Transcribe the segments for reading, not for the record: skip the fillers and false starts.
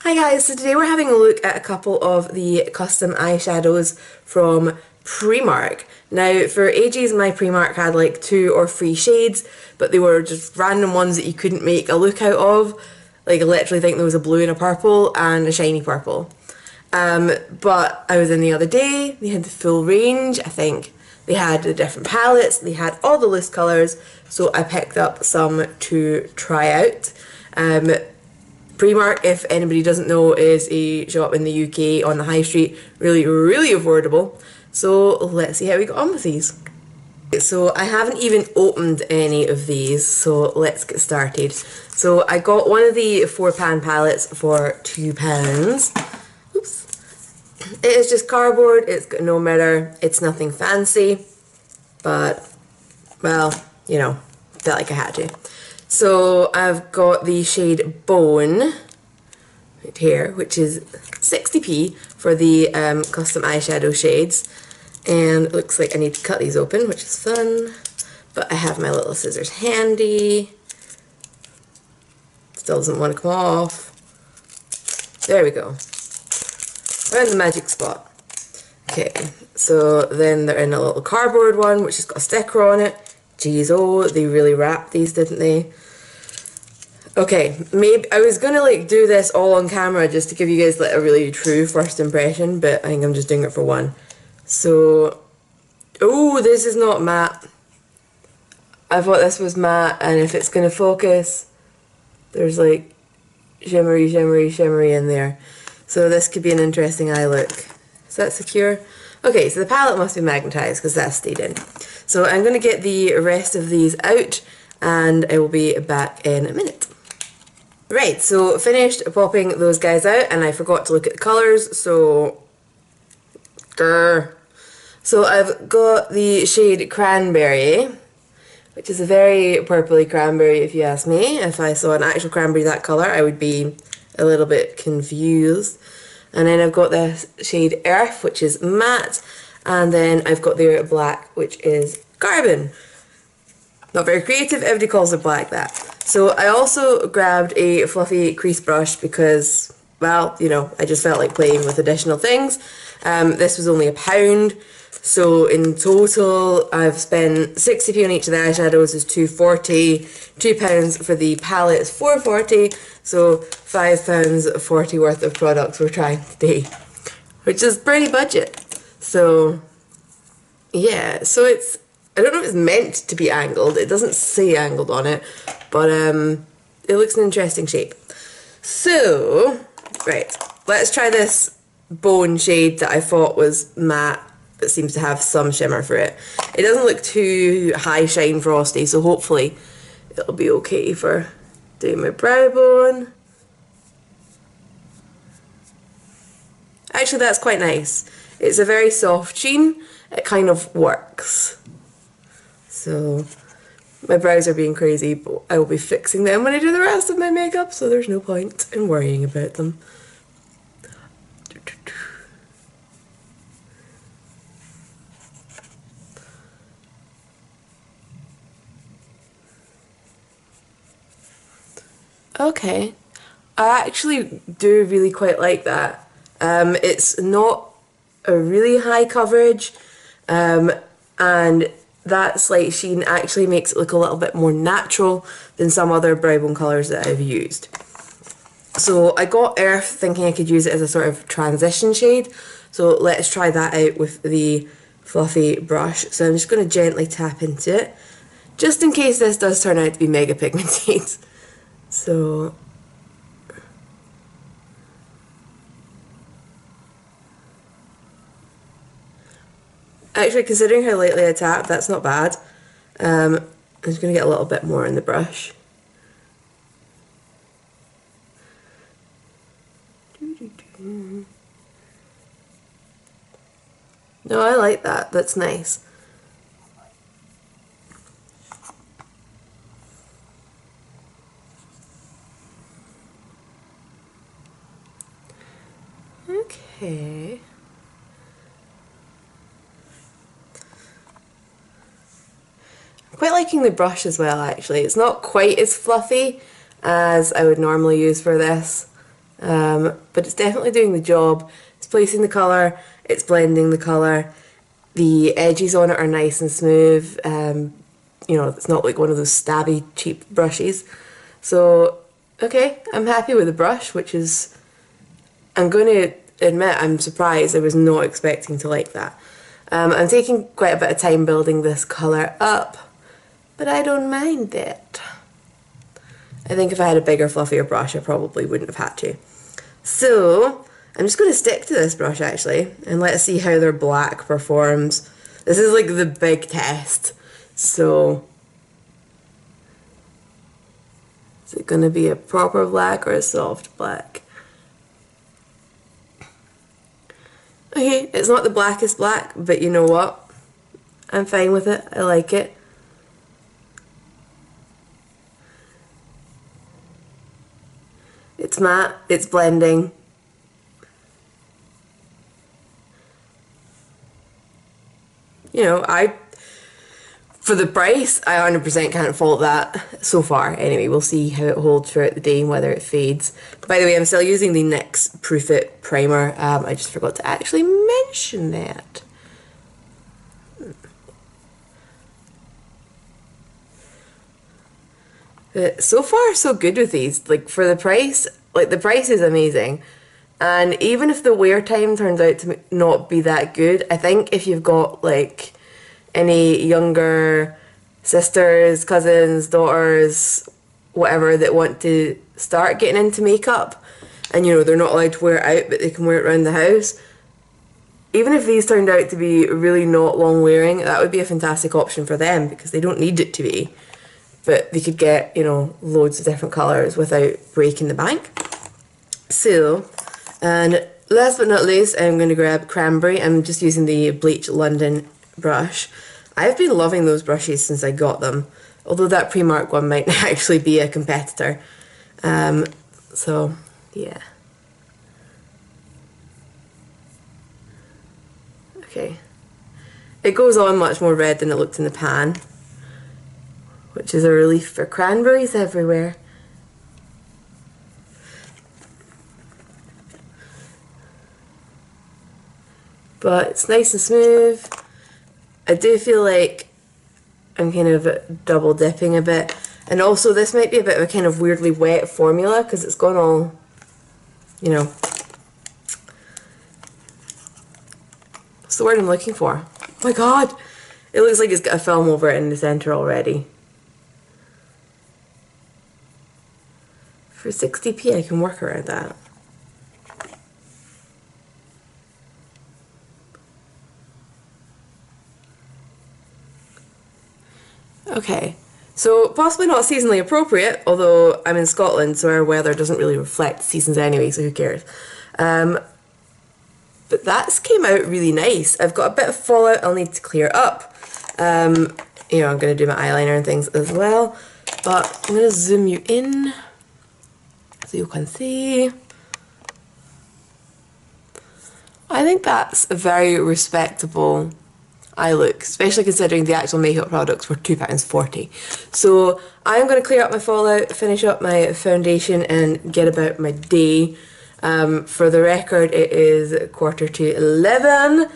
Hi guys, so today we're having a look at a couple of the custom eyeshadows from Primark. Now for ages my Primark had like 2 or 3 shades, but they were just random ones that you couldn't make a look out of. Like I literally think there was a blue and a purple and a shiny purple. But I was in the other day, they had the full range, I think. They had the different palettes, they had all the loose colours, so I picked up some to try out. Primark, if anybody doesn't know, is a shop in the UK on the high street, really affordable. So let's see how we got on with these. So I haven't even opened any of these, so let's get started. So I got one of the 4-pan palettes for £2. Oops. It is just cardboard, it's got no mirror, it's nothing fancy, but, well, you know, felt like I had to. So I've got the shade Bone right here, which is 60p for the custom eyeshadow shades. And it looks like I need to cut these open, which is fun. But I have my little scissors handy. Still doesn't want to come off. There we go. We're in the magic spot. Okay, so then they're in a little cardboard one, which has got a sticker on it. Jeez, oh, they really wrapped these, didn't they? Okay, maybe I was gonna like do this all on camera just to give you guys like a really true first impression, but I think I'm just doing it for one. So, oh, this is not matte. I thought this was matte, and if it's gonna focus, there's like shimmery in there. So this could be an interesting eye look. Is that secure? Okay, so the palette must be magnetized because that stayed in. So I'm going to get the rest of these out and I will be back in a minute. Right, so finished popping those guys out and I forgot to look at the colours, so... grr. So I've got the shade Cranberry, which is a very purpley cranberry if you ask me. If I saw an actual cranberry that colour I would be a little bit confused. And then I've got the shade Earth, which is matte. And then I've got the black, which is Carbon. Not very creative, everybody calls it black that. So I also grabbed a fluffy crease brush because, well, you know, I just felt like playing with additional things. This was only £1. So in total, I've spent 60p on each of the eyeshadows is £2.40. £2 for the palette is £4.40. So £5.40 worth of products we're trying today, which is pretty budget. So yeah, so it's, I don't know if it's meant to be angled. It doesn't say angled on it, but it looks an interesting shape. So right, let's try this Bone shade that I thought was matte. It seems to have some shimmer for it. It doesn't look too high shine frosty, so hopefully it'll be okay for doing my brow bone. Actually, that's quite nice. It's a very soft sheen. It kind of works. So my brows are being crazy, but I will be fixing them when I do the rest of my makeup, so there's no point in worrying about them. Okay, I actually do really quite like that. It's not a really high coverage, and that slight sheen actually makes it look a little bit more natural than some other brow bone colours that I've used. So I got Earth thinking I could use it as a sort of transition shade, so let's try that out with the fluffy brush. So I'm just going to gently tap into it, just in case this does turn out to be mega pigmented. So actually, considering how lightly I tap, that's not bad. I'm just going to get a little bit more in the brush. No, I like that. That's nice. Okay. I'm quite liking the brush as well, actually. It's not quite as fluffy as I would normally use for this. but it's definitely doing the job. It's placing the colour, it's blending the colour, the edges on it are nice and smooth, you know, it's not like one of those stabby cheap brushes. So, okay, I'm happy with the brush, which is, I'm going to admit I'm surprised. I was not expecting to like that. I'm taking quite a bit of time building this colour up, but I don't mind that. I think if I had a bigger, fluffier brush, I probably wouldn't have had to. So, I'm just going to stick to this brush actually, and let's see how their black performs. This is like the big test. So, is it going to be a proper black or a soft black? Okay, it's not the blackest black, but you know what? I'm fine with it. I like it. It's matte, it's blending. You know, for the price, I 100% can't fault that so far. Anyway, we'll see how it holds throughout the day and whether it fades. By the way, I'm still using the NYX Proof It primer. I just forgot to actually mention that. But so far, so good with these. Like, for the price, like, the price is amazing. And even if the wear time turns out to not be that good, I think if you've got, like, any younger sisters, cousins, daughters, whatever, that want to start getting into makeup, and, you know, they're not allowed to wear it out, but they can wear it around the house, even if these turned out to be really not long wearing, that would be a fantastic option for them, because they don't need it to be. But they could get, you know, loads of different colours without breaking the bank. So, and last but not least, I'm going to grab Cranberry. I'm just using the Bleach London brush. I've been loving those brushes since I got them, although that Primark one might actually be a competitor. So, yeah. Okay. It goes on much more red than it looked in the pan, which is a relief for cranberries everywhere. But it's nice and smooth. I do feel like I'm kind of double dipping a bit. And also this might be a bit of a kind of weirdly wet formula because it's gone all, you know, what's the word I'm looking for? Oh my god! It looks like it's got a film over it in the centre already. For 60p I can work around that. Okay, so possibly not seasonally appropriate, although I'm in Scotland so our weather doesn't really reflect seasons anyway, so who cares. But that's came out really nice. I've got a bit of fallout I'll need to clear up. You know, I'm going to do my eyeliner and things as well, but I'm going to zoom you in so you can see. I think that's a very respectable eye look, especially considering the actual makeup products were £2.40. So I'm going to clear up my fallout, finish up my foundation and get about my day. For the record, it is 11:15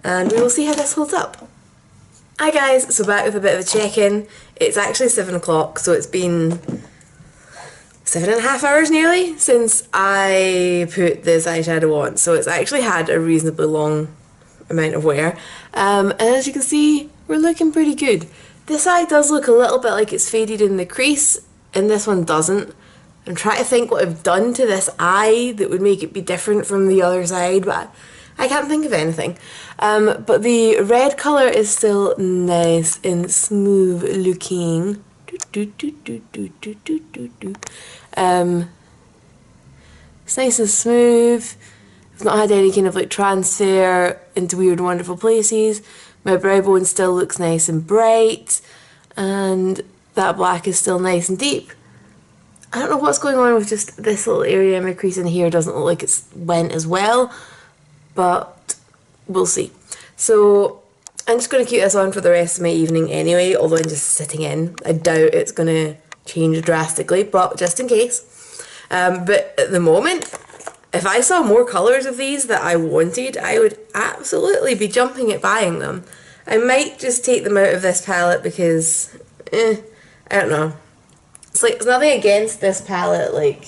and we will see how this holds up. Hi guys, so back with a bit of a check-in. It's actually 7 o'clock, so it's been 7.5 hours nearly since I put this eyeshadow on, so it's actually had a reasonably long amount of wear. And as you can see, we're looking pretty good. This eye does look a little bit like it's faded in the crease, and this one doesn't. I'm trying to think what I've done to this eye that would make it be different from the other side, but I can't think of anything. But the red colour is still nice and smooth looking. It's nice and smooth. I've not had any kind of like transfer into weird wonderful places. My brow bone still looks nice and bright, and that black is still nice and deep. I don't know what's going on with just this little area in my crease in here. Doesn't look like it's went as well, but we'll see. So I'm just going to keep this on for the rest of my evening anyway, although I'm just sitting in. I doubt it's going to change drastically, but just in case. But at the moment, if I saw more colours of these that I wanted, I would absolutely be jumping at buying them. I might just take them out of this palette because, I don't know. It's like, there's nothing against this palette, like,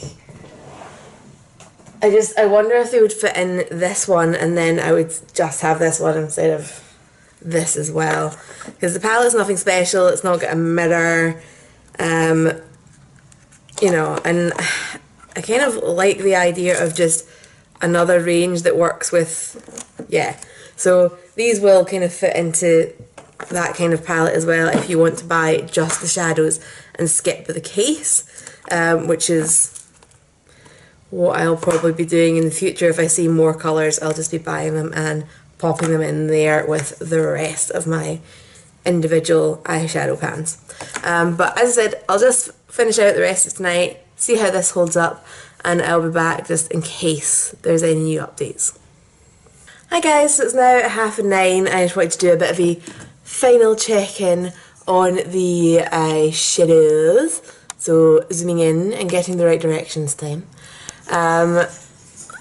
I wonder if they would fit in this one and then I would just have this one instead of this as well. Because the palette's nothing special, it's not got a mirror, you know, and I kind of like the idea of just another range that works with, yeah. So these will kind of fit into that kind of palette as well if you want to buy just the shadows and skip the case, which is what I'll probably be doing in the future. If I see more colours, I'll just be buying them and popping them in there with the rest of my individual eyeshadow pans. But as I said, I'll just finish out the rest of tonight, see how this holds up, and I'll be back just in case there's any new updates. Hi guys, so it's now 9:30. I just wanted to do a bit of a final check-in on the eyeshadows. So zooming in and getting the right direction this time. Let's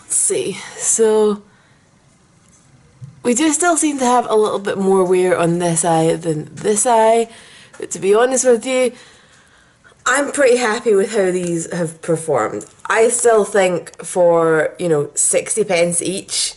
see, so we do still seem to have a little bit more wear on this eye than this eye, but to be honest with you, I'm pretty happy with how these have performed. I still think for, you know, 60 pence each,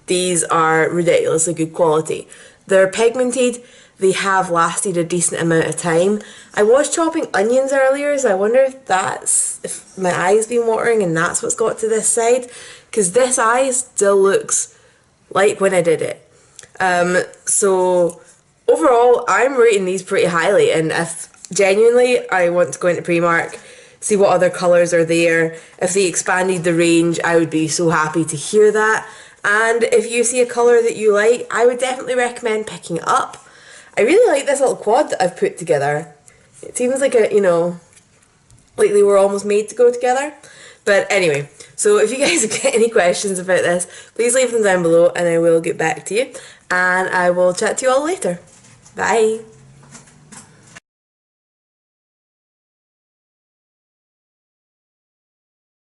these are ridiculously good quality. They're pigmented, they have lasted a decent amount of time. I was chopping onions earlier, so I wonder if my eye's been watering and that's what's got to this side, because this eye still looks like when I did it. So overall, I'm rating these pretty highly, and if genuinely I want to go into Primark, see what other colours are there, if they expanded the range, I would be so happy to hear that. And if you see a colour that you like, I would definitely recommend picking it up. I really like this little quad that I've put together. It seems like a, you know, like they were almost made to go together. But anyway, so if you guys have got any questions about this, please leave them down below and I will get back to you. And I will chat to you all later. Bye.